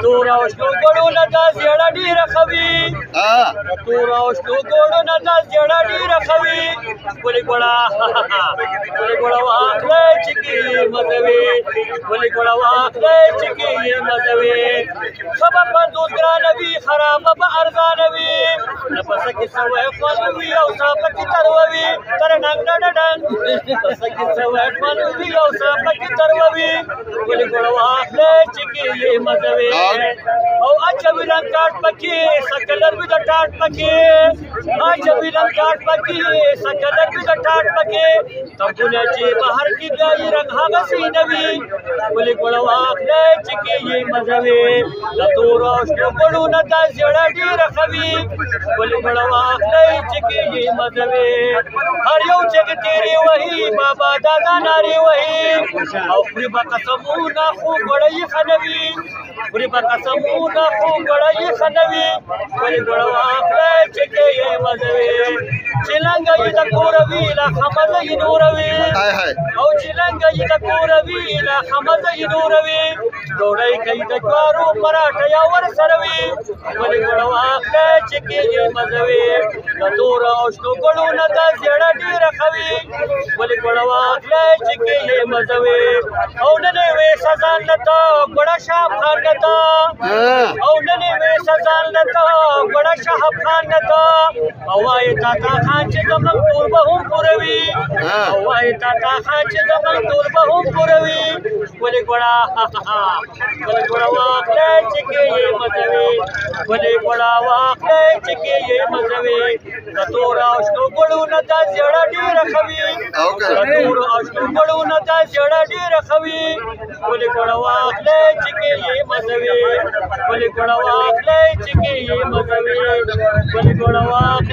تورا وشنو ګړو نه دا زیړه ډېره ښه وي تورا وشنو ګړو نه دا زیړه ډېره ښه وي ګلې ګوړه ګلې ګوړه واخلئ چې کې مزه وي ګلې ګوړه واخلئ چې کې مزه وي ښه به 50 ګرانه وي خرابه به ارزانه وي نه پسه کې سوی خوند وي او څه پکې تروه وي تر ډنګ ډنګ پسه کې سوی خوند وي او څه پکې تروه وي ګلې ګوړه واخلئ چې کې مزه وي او اچوي لنګ کاټ پکې سکلر وي د ټاټ پکې اچوي لنګ کاټ پکې سکلر وي د ټاټ پکې تبونه چې بهر کې ګای رنګ هغسې نه وي ګلې ګوړه واخلئ چې کې مزه وي د تورو او شنو ګړو نه دا زیړه ډېره ښه وي ګلې ګوړه واخلئ چې کې مزه وي هر یو چغې تېرې وهي بابا دادا نارې وهي او خوري به قسمونه خو ګوړه یې ښه نه وي خوري به قسمونه خو ګوړه یې ښه نه وي ګلې ګوړه واخلئ چې کې مزه وي چې لنګه یې د کوره وي لا ښه مزه یې نوره وي او چې لنګه یې د کوره وي لا ښه مزه یې نوره وي ډوډۍ کوي د جوارو پراټه یا ورسره وي ګلې ګوړه واخلئ چې کې مزه وي د تورو او شنو ګړو نه دا زیړه ډېره ښه وي ګلې ګوړه واخلئ چې کې مزه وي او نن یې ویسه ځان له ته ګوړه شهاب خان نه ته او نن یې ویسه ځان له ته ګوړه شهاب خان نه ته او وایې تاتا خان چې زموږ ټول به هم پوره وي او وایې تاتا خان چې زموږ ټول به هم پوره وي ګلې ګوړه ګلې ګوړه واخلئ چې کې مزه وي ګلې ګوړه واخلئ چې کې مزه وي د تورو او شنو ګړو نه دا زیړه ډېره ښه وي د تورو او شنو ګړو نه دا زیړه ډېره ښه وي ګلې ګوړه واخلئ چې کې مزه وي ګلې ګوړه واخلئ چې کې مزه وي ګلې ګوړه واخلئ